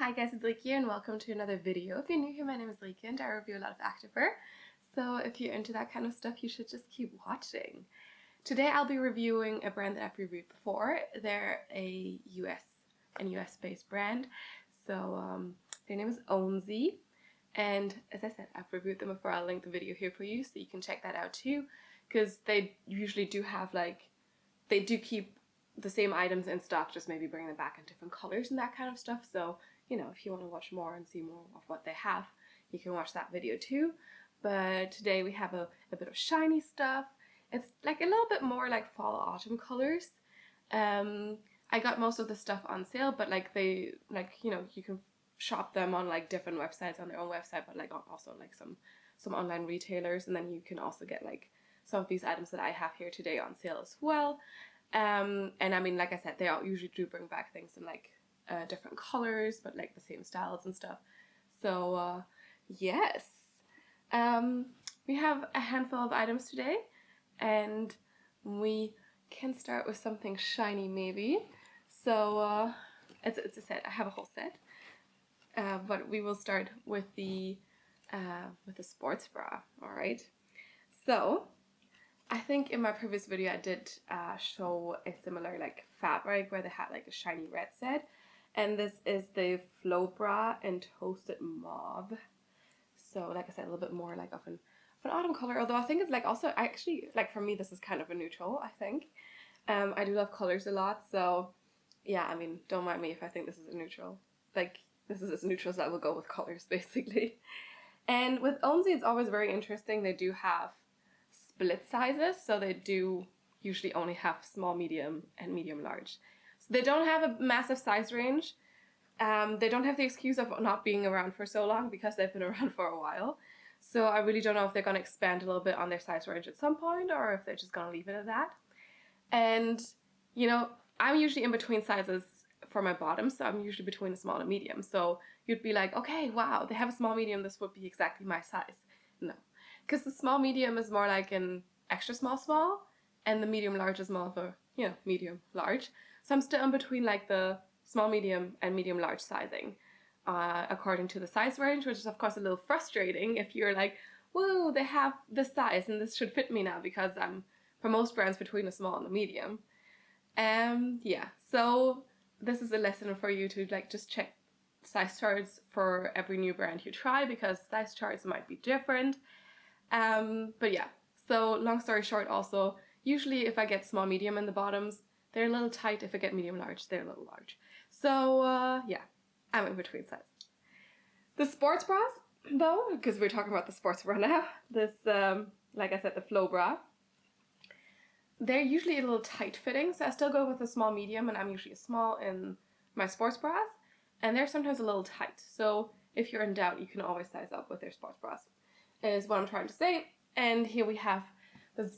Hi guys, it's Leeky and welcome to another video. If you're new here, my name is Leeky and I review a lot of activewear. So if you're into that kind of stuff, you should just keep watching. Today I'll be reviewing a brand that I've reviewed before. They're a US based brand. So their name is Onzie. And as I said, I've reviewed them before. I'll link the video here for you so you can check that out too. Because they usually do have they do keep the same items in stock, just maybe bring them back in different colors and that kind of stuff. So, you know, if you want to watch more and see more of what they have, you can watch that video too. But today we have a bit of shiny stuff. It's like a little bit more like fall autumn colors. I got most of the stuff on sale, but you can shop them on like different websites on their own website, but like also like some online retailers, and then you can also get like some of these items that I have here today on sale as well. And I mean, like I said, they all usually do bring back things in like different colors, but like the same styles and stuff. So yes, we have a handful of items today, and we can start with something shiny maybe. So it's a set. I have a whole set, but we will start with the sports bra. All right. So I think in my previous video I did show a similar like fabric where they had like a shiny red set, and this is the flow bra in toasted mauve. So like I said, a little bit more like of an autumn color, although I think it's like also actually like for me this is kind of a neutral, I think. I do love colors a lot, so yeah, I mean, don't mind me if I think this is a neutral. Like this is as neutral as I will go with colors basically. And with Onzie it's always very interesting. They do have split sizes, so they do usually only have small, medium, and medium large. So they don't have a massive size range. They don't have the excuse of not being around for so long because they've been around for a while. So I really don't know if they're going to expand a little bit on their size range at some point or if they're just going to leave it at that. And, you know, I'm usually in between sizes for my bottoms, so I'm usually between a small and medium. So you'd be like, okay, wow, they have a small, medium, this would be exactly my size. No. Because the small medium is more like an extra small, and the medium large is more of a, you know, medium large. So I'm still in between like the small medium and medium large sizing, according to the size range, which is of course a little frustrating if you're like, whoa, they have this size and this should fit me now, because I'm for most brands between the small and the medium. Yeah, so this is a lesson for you to like just check size charts for every new brand you try, because size charts might be different. But yeah, so long story short, also, usually if I get small, medium in the bottoms, they're a little tight. If I get medium, large, they're a little large. So yeah, I'm in between sizes. The sports bras, though, because we're talking about the sports bra now, this, like I said, the flow bra, they're usually a little tight fitting, so I still go with a small, medium, and I'm usually a small in my sports bras, and they're sometimes a little tight. So if you're in doubt, you can always size up with their sports bras, is what I'm trying to say. And here we have this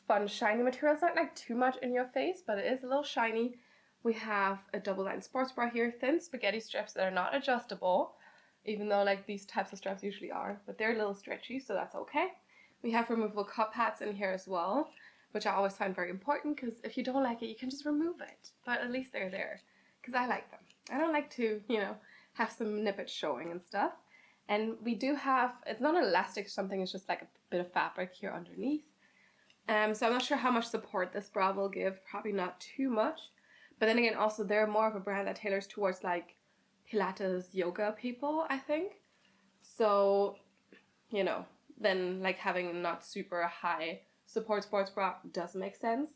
fun shiny material. It's not like too much in your face, but it is a little shiny. We have a double line sports bra here, thin spaghetti straps that are not adjustable, even though like these types of straps usually are, but they're a little stretchy, so that's okay. We have removable cup pads in here as well, which I always find very important, because if you don't like it, you can just remove it, but at least they're there, because I like them. I don't like to, you know, have some nippets showing and stuff. And we do have, it's not an elastic or something, it's just like a bit of fabric here underneath. So I'm not sure how much support this bra will give, probably not too much. But then again, also they're more of a brand that tailors towards like Pilates yoga people, I think. So, you know, then like having not super high support sports bra does make sense.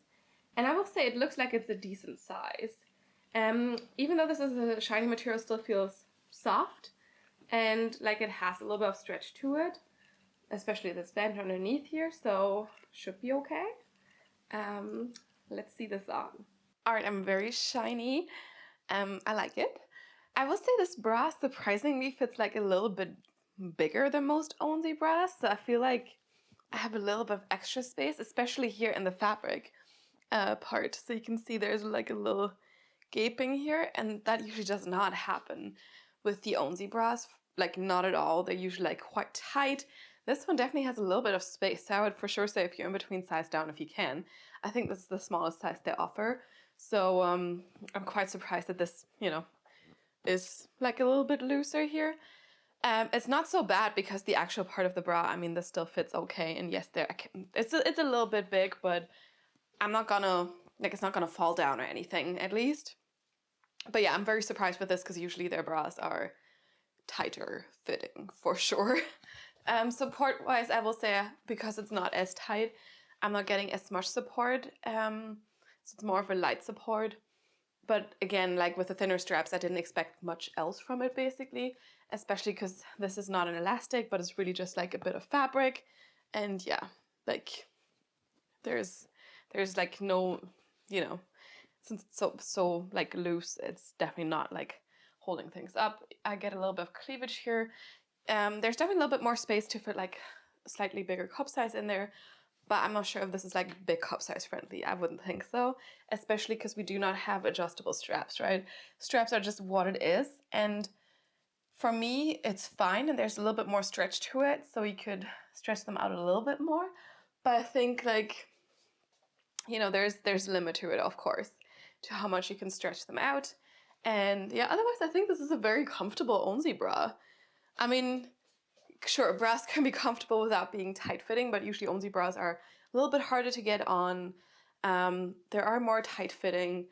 And I will say it looks like it's a decent size. Even though this is a shiny material, still feels soft. And like it has a little bit of stretch to it, especially this band underneath here, so should be okay. Let's see this on. Alright, I'm very shiny. I like it. I will say this bra surprisingly fits like a little bit bigger than most Onzie bras, so I feel like I have a little bit of extra space, especially here in the fabric part. So you can see there's like a little gaping here, and that usually does not happen with the Onzie bras, like not at all. They're usually like quite tight. This one definitely has a little bit of space, so I would for sure say if you're in between, size down if you can. I think this is the smallest size they offer, so I'm quite surprised that this, you know, is like a little bit looser here. It's not so bad because the actual part of the bra, I mean, this still fits okay. And yes, it's a little bit big, but I'm not gonna, like, it's not gonna fall down or anything, at least. But yeah, I'm very surprised with this because usually their bras are tighter fitting for sure. Support wise, I will say because it's not as tight, I'm not getting as much support. So it's more of a light support. But again, like with the thinner straps, I didn't expect much else from it basically, especially because this is not an elastic, but it's really just like a bit of fabric. And yeah, like there's like no, you know, since it's so like loose, it's definitely not like holding things up. I get a little bit of cleavage here. There's definitely a little bit more space to fit like a slightly bigger cup size in there, but I'm not sure if this is like big cup size friendly. I wouldn't think so, especially because we do not have adjustable straps, right? Straps are just what it is, and for me, it's fine, and there's a little bit more stretch to it, so you could stretch them out a little bit more. But I think like, you know, there's a limit to it, of course, to how much you can stretch them out. And yeah, otherwise I think this is a very comfortable Onzie bra. I mean, sure, bras can be comfortable without being tight fitting, but usually Onzie bras are a little bit harder to get on. There are more tight fitting,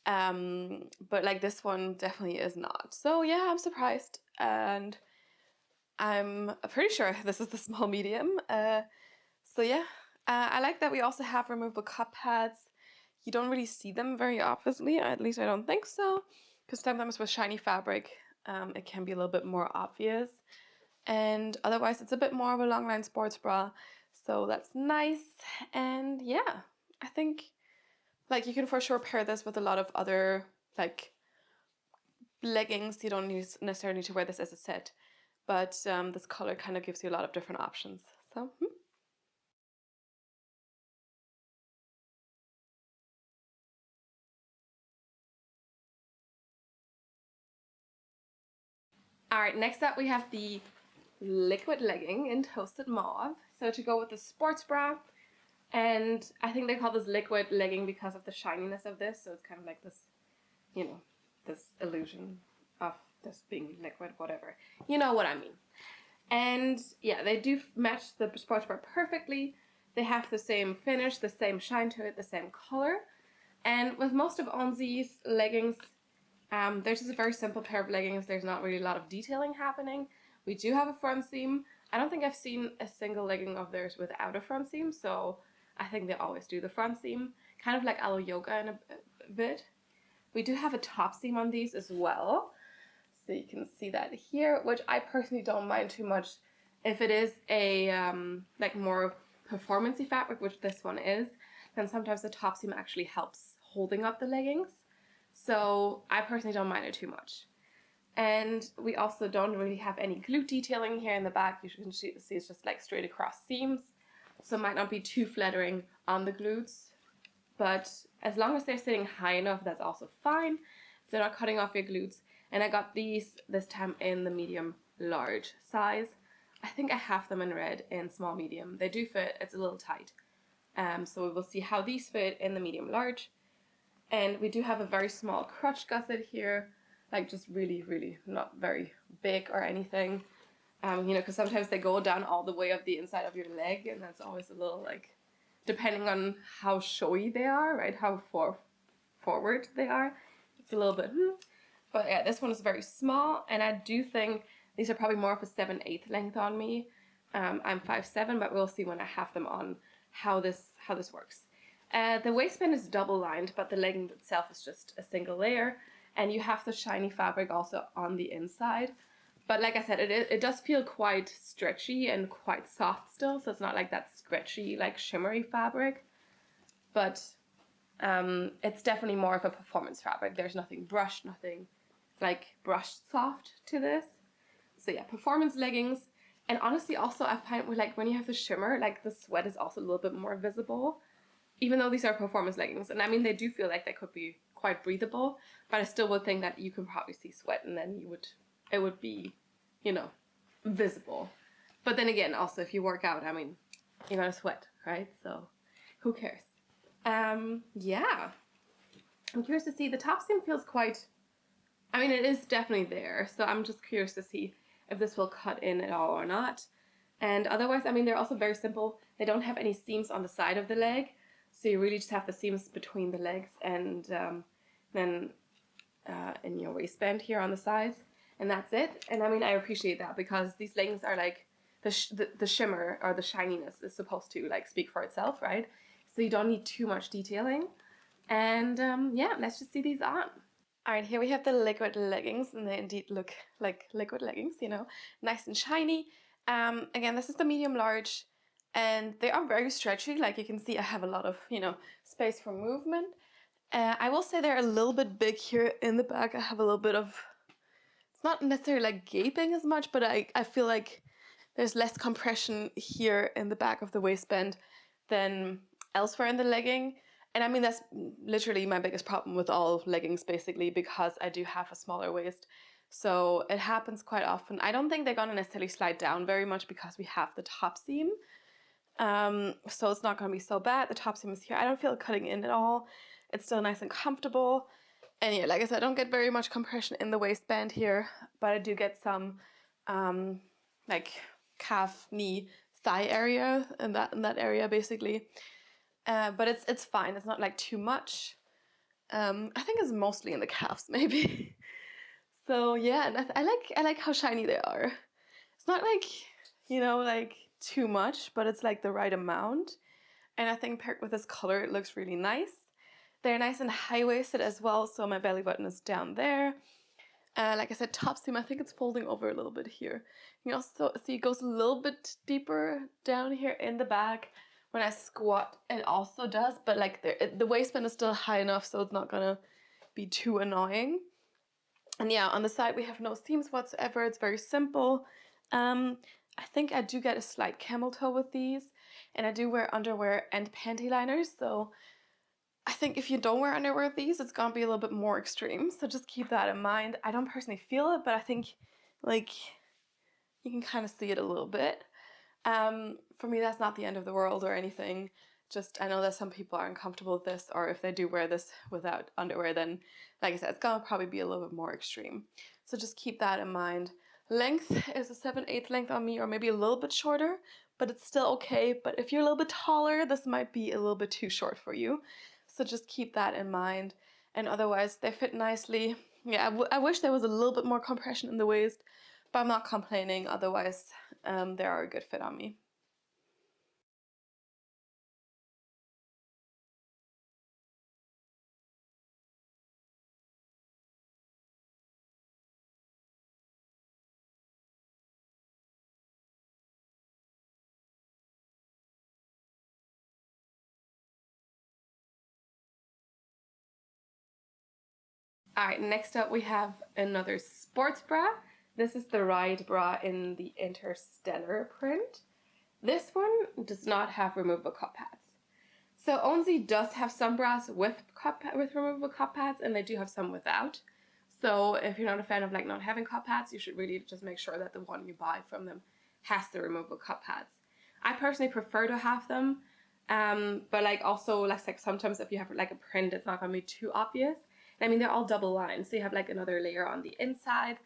but like this one definitely is not. So yeah, I'm surprised, and I'm pretty sure this is the small medium. So yeah, I like that we also have removable cup pads. You don't really see them very obviously, at least I don't think so, because sometimes with shiny fabric, it can be a little bit more obvious. And otherwise it's a bit more of a long line sports bra, so that's nice. And yeah, I think like you can for sure pair this with a lot of other like leggings. You don't necessarily need to wear this as a set, but this color kind of gives you a lot of different options. So all right, next up we have the liquid legging in toasted mauve. So to go with the sports bra, and I think they call this liquid legging because of the shininess of this. So it's kind of like this, you know, this illusion of this being liquid, whatever. You know what I mean. And yeah, they do match the sports bra perfectly. They have the same finish, the same shine to it, the same color. And with most of Onzie's leggings, there's just a very simple pair of leggings. There's not really a lot of detailing happening. We do have a front seam. I don't think I've seen a single legging of theirs without a front seam, so I think they always do the front seam, kind of like Alo Yoga in a bit. We do have a top seam on these as well, so you can see that here, which I personally don't mind too much if it is a like more performance-y fabric, which this one is. Then sometimes the top seam actually helps holding up the leggings, so I personally don't mind it too much. And we also don't really have any glute detailing here in the back. You can see it's just like straight across seams, so it might not be too flattering on the glutes, but as long as they're sitting high enough, that's also fine. They're not cutting off your glutes. And I got these this time in the medium large size. I think I have them in red and small medium. They do fit, it's a little tight. So we will see how these fit in the medium large. And we do have a very small crotch gusset here, like just really, really not very big or anything. You know, because sometimes they go down all the way up the inside of your leg, and that's always a little like, depending on how showy they are, right? How forward they are. It's a little bit, But yeah, this one is very small, and I do think these are probably more of a 7/8 length on me. I'm 5'7", but we'll see when I have them on how this works. The waistband is double lined, but the legging itself is just a single layer, and you have the shiny fabric also on the inside. But like I said, it does feel quite stretchy and quite soft still, so it's not like that scratchy, like shimmery fabric. But it's definitely more of a performance fabric. There's nothing brushed, nothing like brushed soft to this. So yeah, performance leggings. And honestly, also I find with like when you have the shimmer, like the sweat is also a little bit more visible, even though these are performance leggings. And I mean, they do feel like they could be quite breathable, but I still would think that you can probably see sweat, and then it would be, you know, visible. But then again, also if you work out, I mean, you're gonna sweat, right? So who cares? Yeah. I'm curious to see, the top seam feels quite I mean, it is definitely there, so I'm just curious to see if this will cut in at all or not. And otherwise, I mean, they're also very simple. They don't have any seams on the side of the leg, so you really just have the seams between the legs and then in your waistband here on the sides, and that's it. And I mean, I appreciate that because these leggings are like the shimmer or the shininess is supposed to like speak for itself, right? So you don't need too much detailing. And yeah, let's just see these on. All right, here we have the liquid leggings, and they indeed look like liquid leggings, you know, nice and shiny. Again, this is the medium large, and they are very stretchy. Like you can see, I have a lot of, you know, space for movement. I will say they're a little bit big here in the back. I have a little bit of, it's not necessarily like gaping as much, but I feel like there's less compression here in the back of the waistband than elsewhere in the legging. And I mean, that's literally my biggest problem with all leggings basically, because I do have a smaller waist. So it happens quite often. I don't think they're gonna necessarily slide down very much because we have the top seam. So it's not gonna be so bad. The top seam is here. I don't feel it cutting in at all. It's still nice and comfortable. And yeah, like I said, I don't get very much compression in the waistband here, but I do get some like calf, knee, thigh area in that area basically. But it's fine. It's not like too much. I think it's mostly in the calves maybe. So yeah, and I like how shiny they are. It's not like, you know, like too much, but it's like the right amount. And I think paired with this color, it looks really nice. They're nice and high-waisted as well, so my belly button is down there. Like I said, top seam, I think it's folding over a little bit here. You can also see it goes a little bit deeper down here in the back. When I squat, it also does, but like the waistband is still high enough, so it's not gonna be too annoying. And yeah, on the side we have no seams whatsoever. It's very simple. I think I do get a slight camel toe with these, and I do wear underwear and panty liners, so I think if you don't wear underwear with these, it's gonna be a little bit more extreme. So just keep that in mind. I don't personally feel it, but I think like you can kind of see it a little bit. For me, that's not the end of the world or anything. Just I know that some people are uncomfortable with this, or if they do wear this without underwear, then like I said, it's gonna probably be a little bit more extreme. So just keep that in mind. Length is a 7/8 length on me, or maybe a little bit shorter, but it's still okay. But if you're a little bit taller, this might be a little bit too short for you. So just keep that in mind. And otherwise, they fit nicely. Yeah, I wish there was a little bit more compression in the waist, but I'm not complaining. Otherwise, they are a good fit on me. All right, next up we have another sports bra. This is the Ride bra in the Interstellar print. This one does not have removable cup pads. So Onzie does have some bras with removable cup pads, and they do have some without. So if you're not a fan of like not having cup pads, you should really just make sure that the one you buy from them has the removable cup pads. I personally prefer to have them, but like also like sometimes if you have like a print, it's not gonna be too obvious. I mean, they're all double lined, so you have like another layer on the inside,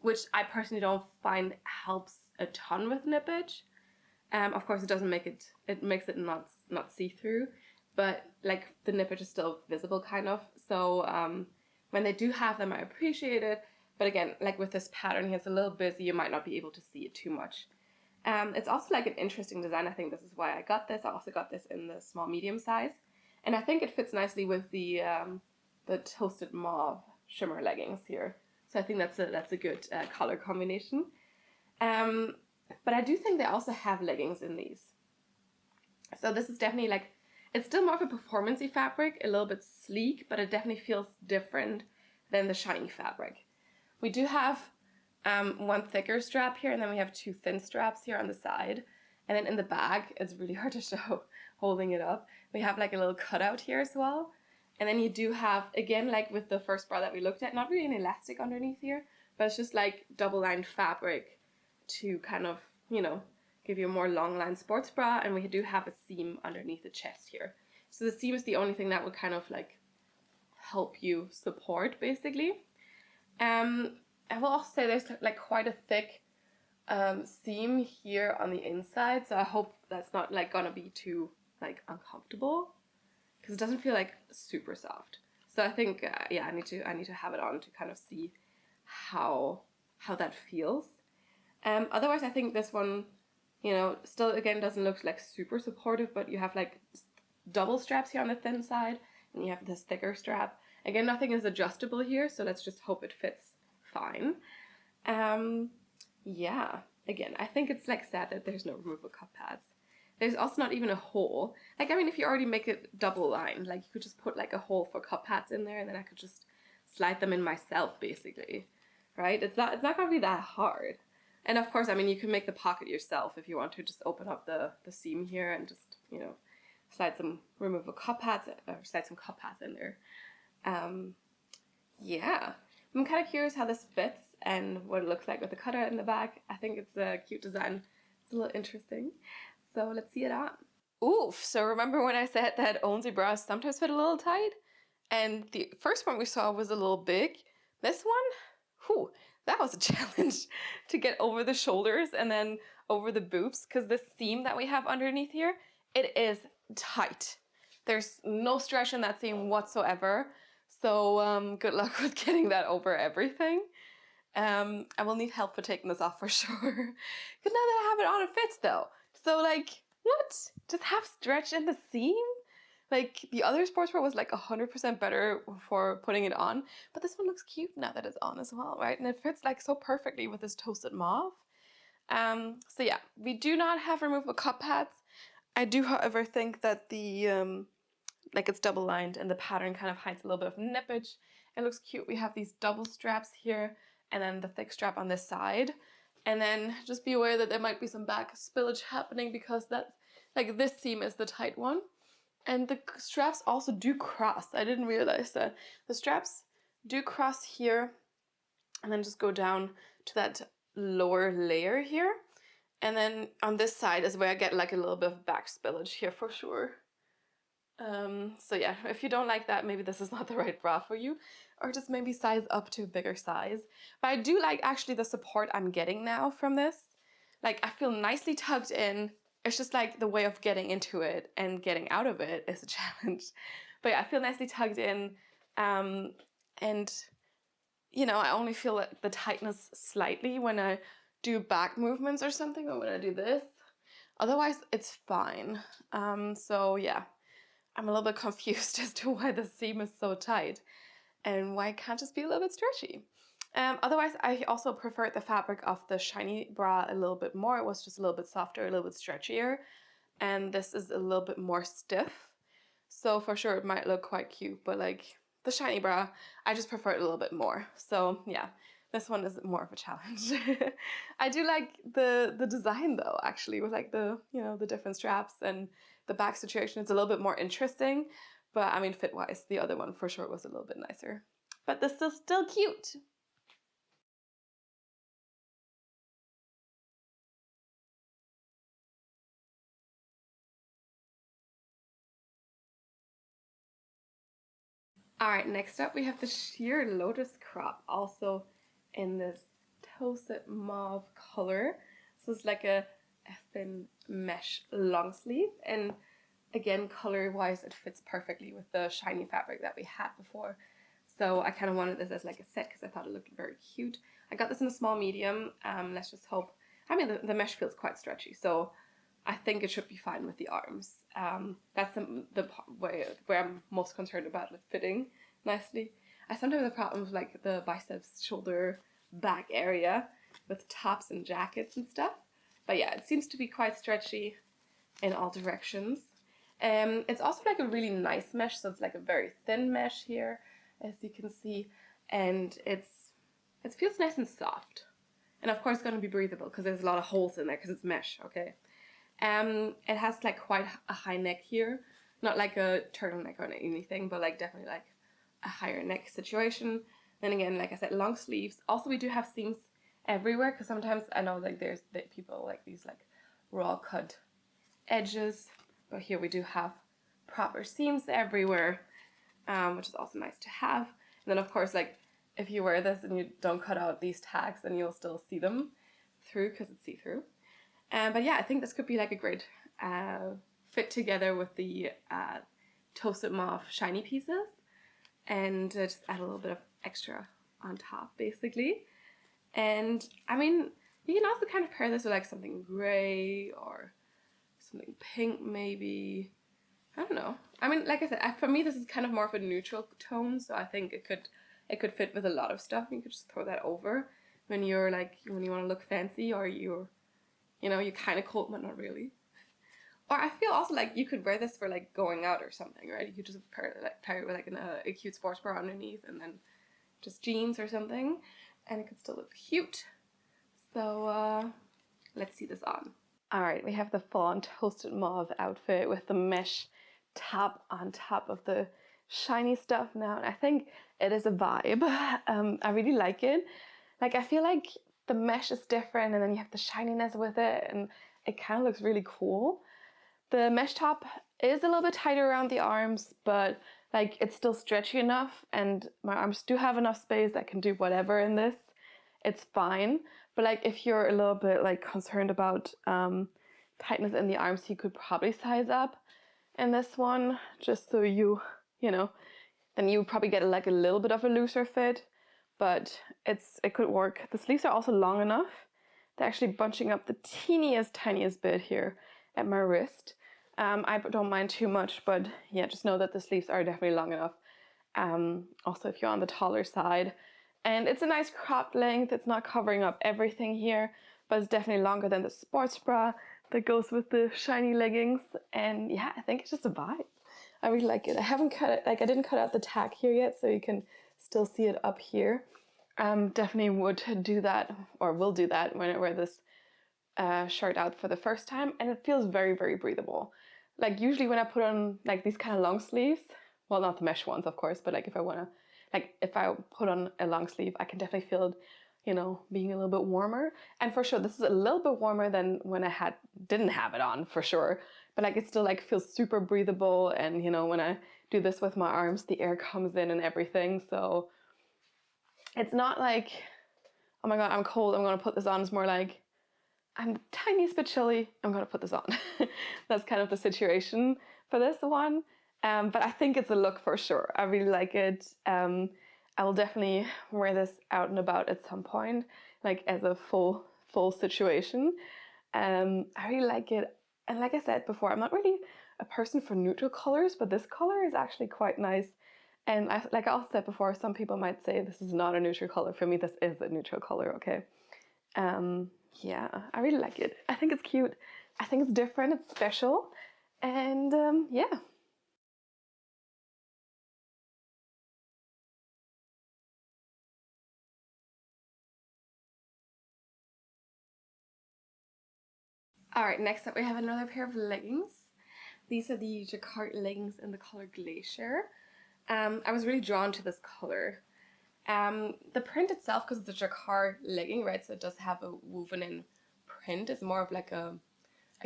which I personally don't find helps a ton with nippage. Of course, it doesn't make it, it makes it not see-through, but like the nippage is still visible kind of. So when they do have them, I appreciate it. But again, like with this pattern here, it's a little busy. You might not be able to see it too much. It's also like an interesting design. I think this is why I got this. I also got this in the small medium size. And I think it fits nicely with the toasted mauve shimmer leggings here. So I think that's a good color combination. But I do think they also have leggings in these. So this is definitely like, it's still more of a performance-y fabric, a little bit sleek, but it definitely feels different than the shiny fabric. We do have one thicker strap here, and then we have two thin straps here on the side. And then in the back, it's really hard to show holding it up. We have like a little cutout here as well. And then you do have, again, like with the first bra that we looked at, not really an elastic underneath here, but it's just like double-lined fabric to kind of, you know, give you a more long-line sports bra. And we do have a seam underneath the chest here. So the seam is the only thing that would kind of like help you support, basically. I will also say there's like quite a thick seam here on the inside, so I hope that's not like gonna be too like uncomfortable, because it doesn't feel like super soft. So I think yeah, I need to have it on to kind of see how that feels. Otherwise, I think this one, you know, still again doesn't look like super supportive, but you have like double straps here on the thin side, and you have this thicker strap. Again, nothing is adjustable here, so let's just hope it fits fine. Yeah, again, I think it's like sad that there's no removable cup pads. There's also not even a hole. Like, I mean, if you already make it double lined, like you could just put like a hole for cup pads in there, and then I could just slide them in myself, basically, right? It's not gonna be that hard. And of course, I mean, you can make the pocket yourself if you want to just open up the seam here and just, you know, slide some removable cup pads or slide some cup pads in there. Yeah, I'm kind of curious how this fits and what it looks like with the cutout in the back. I think it's a cute design. It's a little interesting. So let's see it on. Oof, so remember when I said that Onzie bras sometimes fit a little tight? And the first one we saw was a little big. This one, whew, that was a challenge to get over the shoulders and then over the boobs, because the seam that we have underneath here, it is tight. There's no stretch in that seam whatsoever. So good luck with getting that over everything. I will need help for taking this off for sure. Because now that I have it on, it fits though. So like, what? Just have stretch in the seam? Like the other sportswear was like 100% better for putting it on, but this one looks cute now that it's on as well, right? And it fits like so perfectly with this toasted mauve. So yeah, we do not have removable cup pads. I do, however, think that the like it's double lined and the pattern kind of hides a little bit of nippage. It looks cute. We have these double straps here and then the thick strap on this side. And then just be aware that there might be some back spillage happening because that's like this seam is the tight one. And the straps also do cross. I didn't realize that. The straps do cross here and then just go down to that lower layer here. And then on this side is where I get like a little bit of back spillage here for sure. So yeah, if you don't like that, maybe this is not the right bra for you, or just maybe size up to a bigger size. But I do like actually the support I'm getting now from this. Like I feel nicely tucked in. It's just like the way of getting into it and getting out of it is a challenge. But yeah, I feel nicely tucked in. And you know, I only feel like the tightness slightly when I do back movements or something, or when I do this. Otherwise, it's fine. So yeah. I'm a little bit confused as to why the seam is so tight and why it can't just be a little bit stretchy. Otherwise, I also preferred the fabric of the shiny bra a little bit more. It was just a little bit softer, a little bit stretchier, and this is a little bit more stiff. So for sure it might look quite cute, but like the shiny bra, I just prefer it a little bit more. So yeah, this one is more of a challenge. I do like the design though, actually, with like the, you know, the different straps and the back situation. It's a little bit more interesting, but I mean, fit wise, the other one for sure was a little bit nicer. But this is still cute. All right, next up we have the sheer Lotus crop, also in this toasted mauve color. So it's like a thin mesh long sleeve, and again, color-wise, it fits perfectly with the shiny fabric that we had before. So I kind of wanted this as like a set because I thought it looked very cute. I got this in a small medium. Let's just hope. I mean, the mesh feels quite stretchy, so I think it should be fine with the arms. That's the way where I'm most concerned about with fitting nicely. I sometimes have problems with like the biceps, shoulder, back area with tops and jackets and stuff. But yeah, it seems to be quite stretchy in all directions. It's also like a really nice mesh, so it's like a very thin mesh here, as you can see, and it feels nice and soft. And of course, it's going to be breathable because there's a lot of holes in there because it's mesh, okay? It has like quite a high neck here, not like a turtleneck or anything, but like definitely like a higher neck situation. Then again, like I said, long sleeves. Also, we do have seams everywhere because sometimes I know like there's people like these like raw cut edges, but here we do have proper seams everywhere, which is also nice to have. And then of course, like if you wear this and you don't cut out these tags, then you'll still see them through because it's see-through. But yeah, I think this could be like a great fit together with the toasted mauve shiny pieces, and just add a little bit of extra on top basically. And I mean, you can also kind of pair this with like something gray or something pink maybe. I don't know. I mean, like I said, for me this is kind of more of a neutral tone, so I think it could fit with a lot of stuff. You could just throw that over when you're like, when you want to look fancy, or you're kind of cold but not really. Or I feel also like you could wear this for like going out or something, right? You could just pair it with like a cute sports bra underneath, and then just jeans or something, and it could still look cute. So let's see this on. Alright, we have the full-on toasted mauve outfit with the mesh top on top of the shiny stuff now, and I think it is a vibe. I really like it. Like, I feel like the mesh is different, and then you have the shininess with it, and it kind of looks really cool. The mesh top is a little bit tighter around the arms, but like it's still stretchy enough, and my arms do have enough space. I can do whatever in this. It's fine. But like if you're a little bit like concerned about tightness in the arms, you could probably size up in this one, just so you know, then you would probably get like a little bit of a looser fit, but it could work. The sleeves are also long enough. They're actually bunching up the tiniest bit here at my wrist. I don't mind too much, but yeah, just know that the sleeves are definitely long enough. Also, if you're on the taller side. And it's a nice cropped length. It's not covering up everything here, but it's definitely longer than the sports bra that goes with the shiny leggings. And yeah, I think it's just a vibe. I really like it. I haven't cut it, like I didn't cut out the tag here yet, so you can still see it up here. Definitely would do that, or will do that when I wear this shirt out for the first time, and it feels very, very breathable. Like usually when I put on like these kind of long sleeves, well, not the mesh ones of course, but like if I put on a long sleeve, I can definitely feel it, being a little bit warmer. And for sure this is a little bit warmer than when I didn't have it on, for sure, but like it still like feels super breathable. And when I do this with my arms, the air comes in and everything, so it's not like, oh my god, I'm cold, I'm gonna put this on. It's more like, I'm the tiniest bit chilly, I'm gonna put this on. That's kind of the situation for this one. But I think it's a look for sure. I really like it. I will definitely wear this out and about at some point, like as a full situation. I really like it. And like I said before, I'm not really a person for neutral colors, but this color is actually quite nice. And like I also said before, some people might say this is not a neutral color. For me, this is a neutral color, okay? Yeah, I really like it. I think it's cute. I think it's different, it's special. And yeah. Alright, next up we have another pair of leggings. These are the Jacquard leggings in the color Glacier. I was really drawn to this color. The print itself, because it's a Jacquard legging, right, so it does have a woven in print. It's more of like a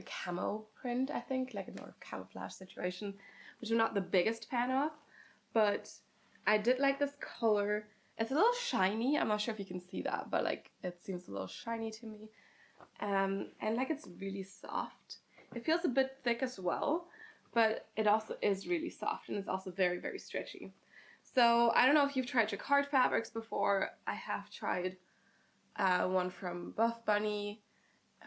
camo print, I think, like a more camouflage situation, which I'm not the biggest fan of, but I did like this color. It's a little shiny. I'm not sure if you can see that, but like it seems a little shiny to me. And like it's really soft. It feels a bit thick as well, but it also is really soft, and it's also very, very stretchy. So I don't know if you've tried Jacquard fabrics before. I have tried one from Buff Bunny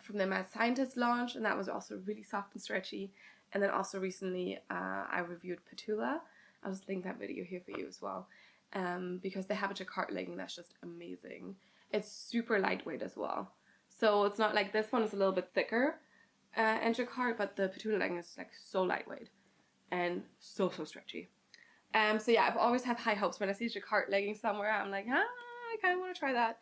from the Mad Scientist launch, and that was also really soft and stretchy. And then also recently I reviewed Petula. I'll just link that video here for you as well, because they have a Jacquard legging that's just amazing. It's super lightweight as well. So it's not like this one is a little bit thicker and Jacquard, but the Petula legging is like so lightweight and so stretchy. So yeah, I've always had high hopes when I see Jacquard legging somewhere. I'm like, I kind of want to try that.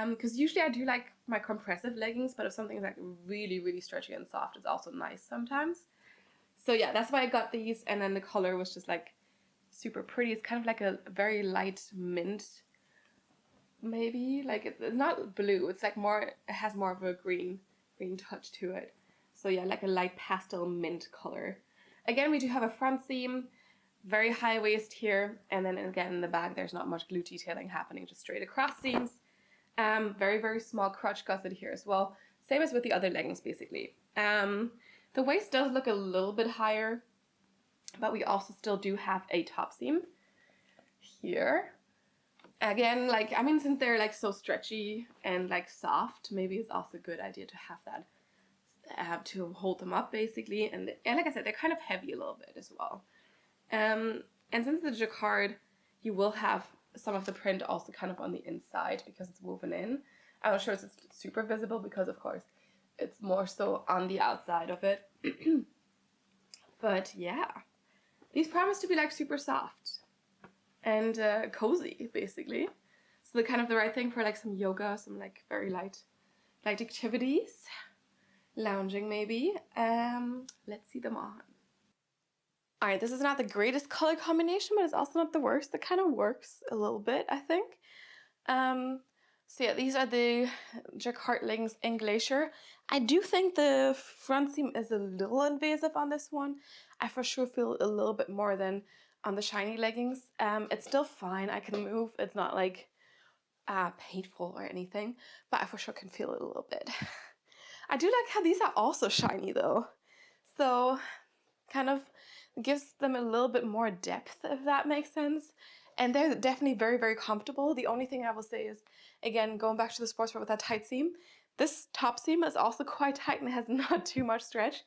Because usually I do like my compressive leggings, but if something is like really, really stretchy and soft, it's also nice sometimes. So yeah, that's why I got these, and then the color was just like super pretty. It's kind of like a very light mint, maybe. Like it's not blue. It's like more. It has more of a green touch to it. So yeah, like a light pastel mint color. Again, we do have a front seam. Very high waist here, and then again in the back there's not much glute detailing happening, just straight across seams. Very, very small crotch gusset here as well. Same as with the other leggings, basically. The waist does look a little bit higher, but we also still do have a top seam here. Again, like, I mean, since they're like so stretchy and like soft, maybe it's also a good idea to have that to hold them up, basically. And like I said, they're kind of heavy a little bit as well. And since the jacquard, you will have some of the print also kind of on the inside because it's woven in. I'm not sure it's super visible because, of course, it's more so on the outside of it. But yeah, these promise to be like super soft and cozy, basically. So they're kind of the right thing for like some yoga, some like very light activities, lounging maybe. Let's see them on. Alright, this is not the greatest color combination, but it's also not the worst. It kind of works a little bit, I think. So yeah, these are the Jacquard leggings in Glacier. I do think the front seam is a little invasive on this one. I for sure feel a little bit more than on the shiny leggings. It's still fine. I can move. It's not like painful or anything, but I for sure can feel it a little bit. I do like how these are also shiny though. So kind of gives them a little bit more depth, if that makes sense. And they're definitely very, very comfortable. The only thing I will say is, again, going back to the sportswear with that tight seam, this top seam is also quite tight and has not too much stretch.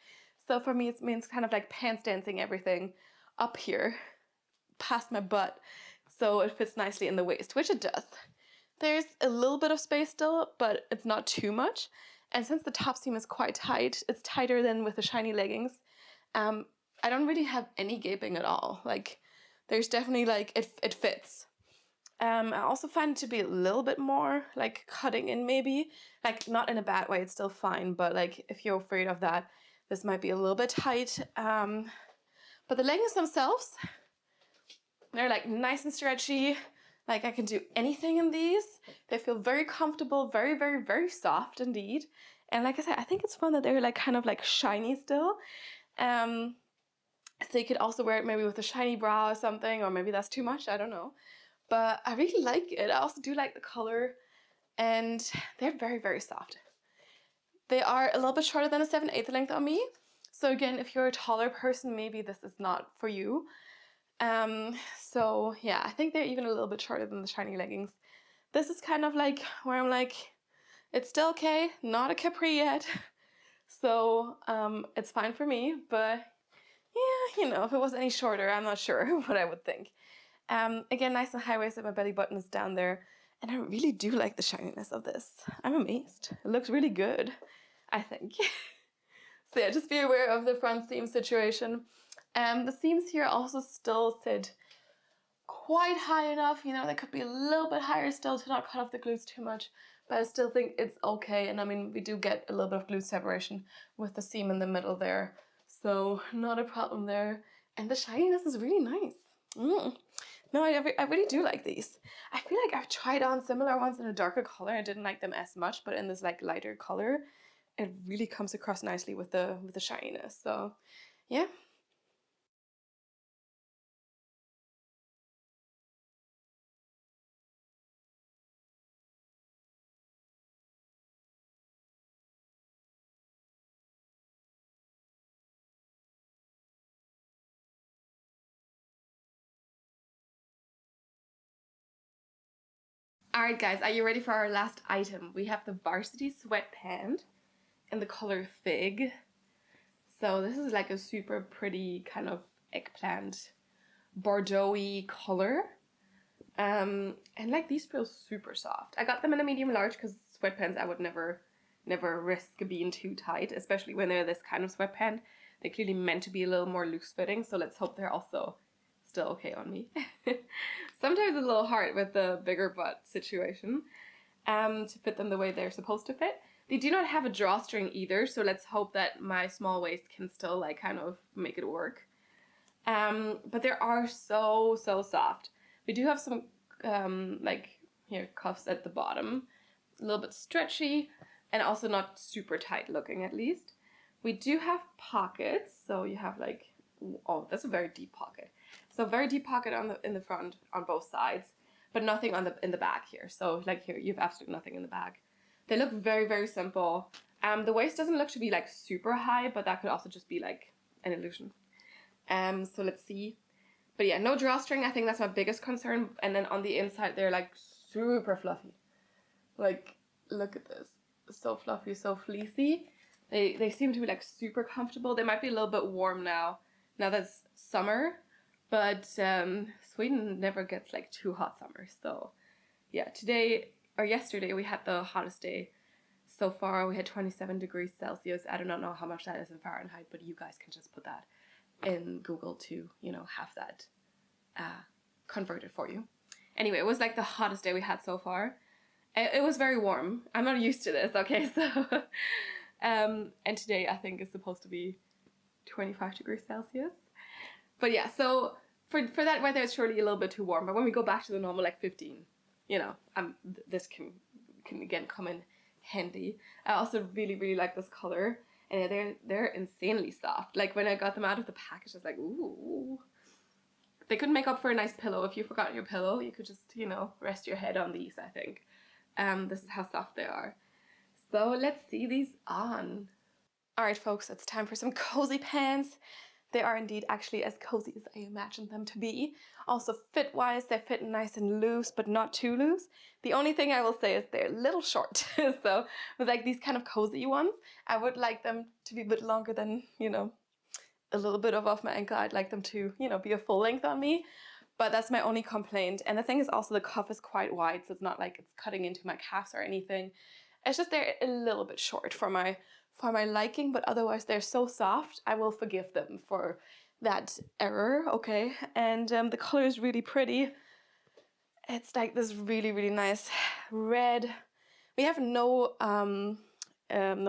So for me, it means kind of like pants dancing everything up here, past my butt, so it fits nicely in the waist, which it does. There's a little bit of space still, but it's not too much. And since the top seam is quite tight, it's tighter than with the shiny leggings, I don't really have any gaping at all. Like, there's definitely like, it fits. I also find it to be a little bit more like cutting in maybe, like not in a bad way, it's still fine, but like if you're afraid of that, this might be a little bit tight. But the leggings themselves, they're like nice and stretchy. Like I can do anything in these. They feel very comfortable, very, very, very soft indeed. And like I said, I think it's fun that they're like kind of like shiny still. So you could also wear it maybe with a shiny bra or something, or maybe that's too much, I don't know. But I really like it. I also do like the color, and they're very, very soft. They are a little bit shorter than a 7/8 length on me. So again, if you're a taller person, maybe this is not for you. So yeah, I think they're even a little bit shorter than the shiny leggings. This is kind of like where I'm like, it's still okay, not a capri yet. So it's fine for me, but yeah, you know, if it was any shorter, I'm not sure what I would think. Again, nice and high-waisted, my belly button is down there, and I really do like the shininess of this. I'm amazed. It looks really good, I think. So yeah, just be aware of the front seam situation. The seams here also still sit quite high enough, you know, they could be a little bit higher still to not cut off the glutes too much, but I still think it's okay. And I mean, we do get a little bit of glute separation with the seam in the middle there, so not a problem there. And the shininess is really nice. No, I really do like these. I feel like I've tried on similar ones in a darker color. I didn't like them as much, but in this like lighter color, it really comes across nicely with the shininess. So yeah. Alright guys, are you ready for our last item? We have the Varsity Sweatpant in the color Fig. So this is like a super pretty kind of eggplant Bordeaux-y color. And like these feel super soft. I got them in a medium large because sweatpants I would never risk being too tight, especially when they're this kind of sweatpant. They're clearly meant to be a little more loose fitting, so let's hope they're also still okay on me. Sometimes it's a little hard with the bigger butt situation to fit them the way they're supposed to fit. They do not have a drawstring either, so let's hope that my small waist can still like kind of make it work. But they are so soft. We do have some like here cuffs at the bottom, a little bit stretchy and also not super tight looking at least. We do have pockets, so you have like, oh, that's a very deep pocket. So very deep pocket on the in the front on both sides, but nothing on the in the back here. So like here, you have absolutely nothing in the back. They look very, very simple. The waist doesn't look to be like super high, but that could also just be like an illusion. So let's see. But yeah, no drawstring. I think that's my biggest concern. And then on the inside, they're like super fluffy. Like, look at this. So fluffy, so fleecy. They seem to be like super comfortable. They might be a little bit warm now that it's summer. But Sweden never gets like too hot summer. So yeah, today or yesterday we had the hottest day so far. We had 27 degrees Celsius. I do not know how much that is in Fahrenheit, but you guys can just put that in Google to, you know, have that converted for you. Anyway, it was like the hottest day we had so far. It was very warm. I'm not used to this, okay? So, and today I think is supposed to be 25 degrees Celsius. But yeah, so for that weather, it's surely a little bit too warm. But when we go back to the normal, like 15, you know, this can again come in handy. I also really, really like this color. And they're insanely soft. Like when I got them out of the package, I was like, ooh. They could make up for a nice pillow. If you forgot your pillow, you could just, you know, rest your head on these, I think. This is how soft they are. So let's see these on. All right, folks, it's time for some cozy pants. They are indeed actually as cozy as I imagined them to be. Also fit-wise, they fit nice and loose, but not too loose. The only thing I will say is they're a little short. So with like these kind of cozy ones, I would like them to be a bit longer than, you know, a little bit above my ankle. I'd like them to, you know, be a full length on me. But that's my only complaint. And the thing is also the cuff is quite wide, so it's not like it's cutting into my calves or anything. It's just they're a little bit short for my liking, but otherwise they're so soft, I will forgive them for that error, okay? And the color is really pretty. It's like this really, really nice red. We have no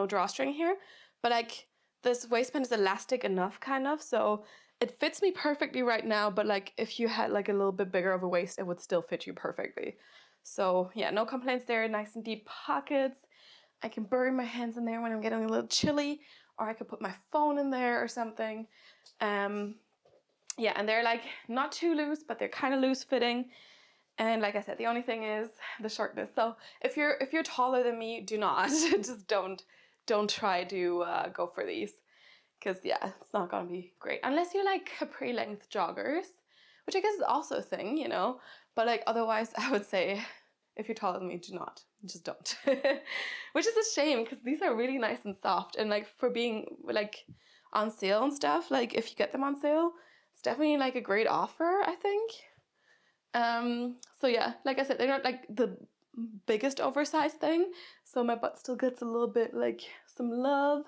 drawstring here, but like this waistband is elastic enough kind of, so it fits me perfectly right now, but like if you had like a little bit bigger of a waist, it would still fit you perfectly. So yeah, no complaints there, nice and deep pockets. I can bury my hands in there when I'm getting a little chilly, or I could put my phone in there or something. Yeah, and they're like not too loose, but they're kind of loose fitting. And like I said, the only thing is the shortness. So if you're taller than me, do not just don't try to go for these, because yeah, it's not gonna be great unless you like capri length joggers, which I guess is also a thing, you know. But like otherwise, I would say if you're taller than me, do not. Just don't. Which is a shame because these are really nice and soft, and like for being like on sale and stuff, like if you get them on sale, it's definitely like a great offer, I think. So yeah, like I said, they're not like the biggest oversized thing, so my butt still gets a little bit like some love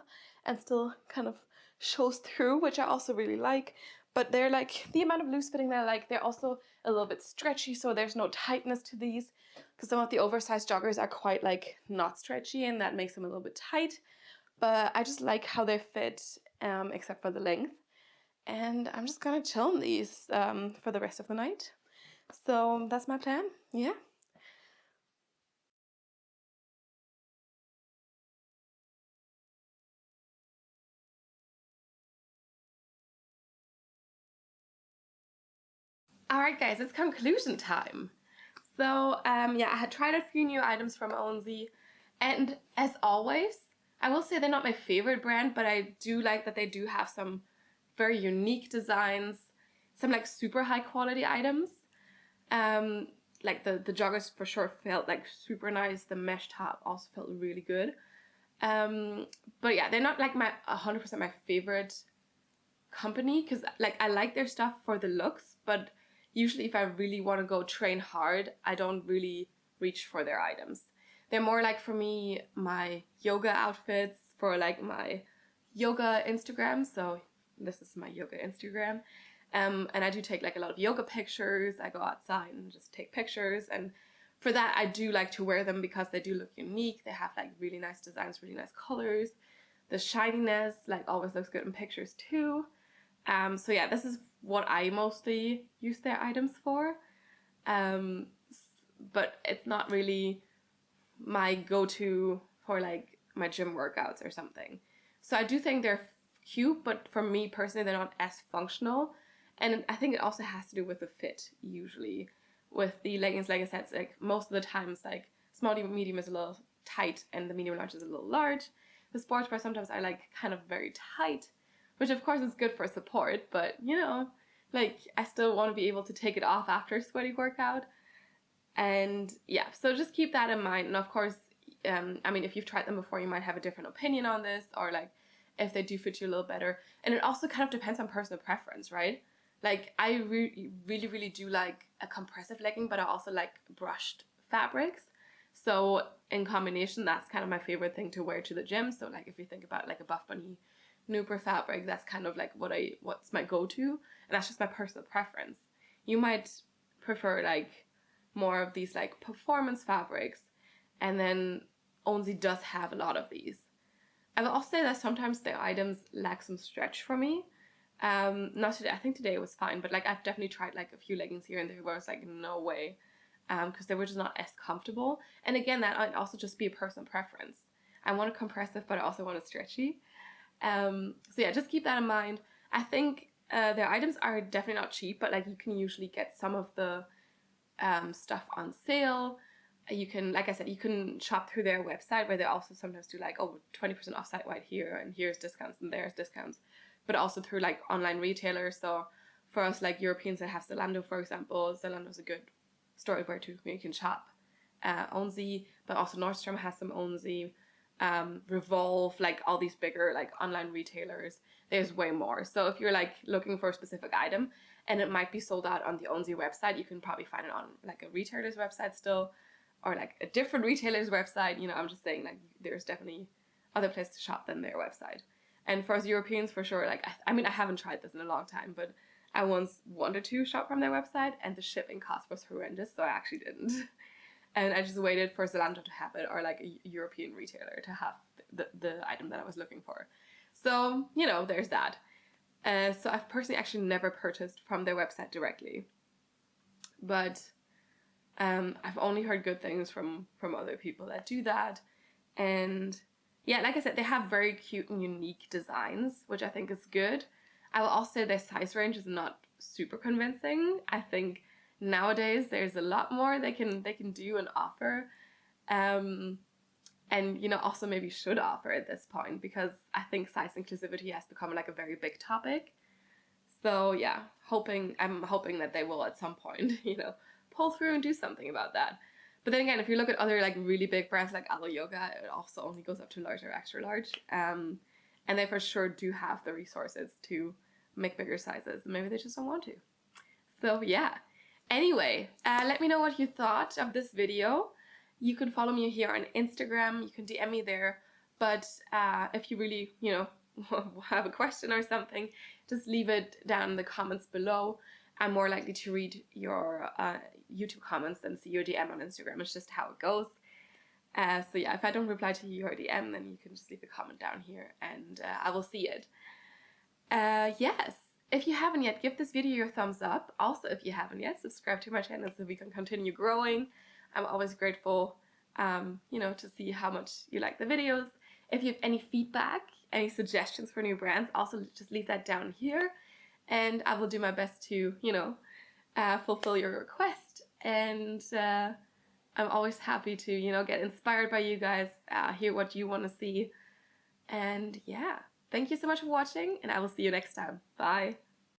and still kind of shows through, which I also really like. But they're like the amount of loose fitting that I like. They're also a little bit stretchy, so there's no tightness to these, because some of the oversized joggers are quite like not stretchy, and that makes them a little bit tight. But I just like how they fit, except for the length. And I'm just gonna chill in these for the rest of the night. So that's my plan, yeah. Alright guys, it's conclusion time. So yeah, I had tried a few new items from Onzie, and as always, I will say they're not my favorite brand, but I do like that they do have some very unique designs, some like super high quality items. Like the joggers for sure felt like super nice. The mesh top also felt really good. But yeah, they're not like my 100% my favorite company, because like I like their stuff for the looks, but usually if I really want to go train hard, I don't really reach for their items. They're more like for me my yoga outfits for like my yoga Instagram. So this is my yoga Instagram. And I do take like a lot of yoga pictures. I go outside and just take pictures, and for that I do like to wear them because they do look unique. They have like really nice designs, really nice colors. The shininess like always looks good in pictures too. So yeah, this is what I mostly use their items for. But it's not really my go-to for like my gym workouts or something. So I do think they're cute, but for me personally, they're not as functional. And I think it also has to do with the fit, usually. With the leggings, like I said, like most of the times, like small medium is a little tight and the medium large is a little large. The sports bra sometimes are like kind of very tight, which of course is good for support, but you know, like I still want to be able to take it off after a sweaty workout. And yeah, so just keep that in mind. And of course, I mean, if you've tried them before, you might have a different opinion on this, or like if they do fit you a little better. And it also kind of depends on personal preference, right? Like I really do like a compressive legging, but I also like brushed fabrics. So in combination, that's kind of my favorite thing to wear to the gym. So like if you think about like a Buff Bunny Nooper fabric, that's kind of like what's my go-to, and that's just my personal preference. You might prefer like more of these like performance fabrics, and then Onzie does have a lot of these. I will also say that sometimes the items lack some stretch for me. Not today. I think today was fine, but like I've definitely tried like a few leggings here and there where I was like, no way, because they were just not as comfortable. And again, that might also just be a personal preference. I want a compressive, but I also want a stretchy. So yeah, just keep that in mind. I think their items are definitely not cheap, but like you can usually get some of the stuff on sale. You can, like I said, you can shop through their website where they also sometimes do like, oh, 20% off site-wide here, and here's discounts and there's discounts, but also through like online retailers. So for us like Europeans that have Zalando, for example, Zalando's a good store where you can shop. Onzie, but also Nordstrom has some Onzie. Revolve, like all these bigger like online retailers, there's way more. So if you're like looking for a specific item and it might be sold out on the Onzie website, you can probably find it on like a retailer's website still, or like a different retailer's website. You know, I'm just saying like there's definitely other places to shop than their website. And for us Europeans, for sure, like I mean I haven't tried this in a long time, but I once wanted to shop from their website and the shipping cost was horrendous, so I actually didn't. And I just waited for Zalando to have it, or like a European retailer to have the item that I was looking for. So, you know, there's that. So I've personally actually never purchased from their website directly. But I've only heard good things from other people that do that. And yeah, like I said, they have very cute and unique designs, which I think is good. I will also say their size range is not super convincing. I think nowadays there's a lot more they can do and offer, and you know also maybe should offer at this point, because I think size inclusivity has become like a very big topic. So yeah, I'm hoping that they will at some point you know pull through and do something about that. But then again, if you look at other like really big brands like Alo Yoga, it also only goes up to large or extra large, and they for sure do have the resources to make bigger sizes. Maybe they just don't want to. So yeah. Anyway, let me know what you thought of this video. You can follow me here on Instagram. You can DM me there. But if you really, you know, have a question or something, just leave it down in the comments below. I'm more likely to read your YouTube comments than see your DM on Instagram. It's just how it goes. So yeah, if I don't reply to your DM, then you can just leave a comment down here and I will see it. Yes. If you haven't yet, give this video your thumbs up. Also, if you haven't yet, subscribe to my channel so we can continue growing. I'm always grateful, you know, to see how much you like the videos. If you have any feedback, any suggestions for new brands, also just leave that down here. And I will do my best to, you know, fulfill your request. And I'm always happy to, you know, get inspired by you guys, hear what you want to see. And yeah. Thank you so much for watching, and I will see you next time. Bye!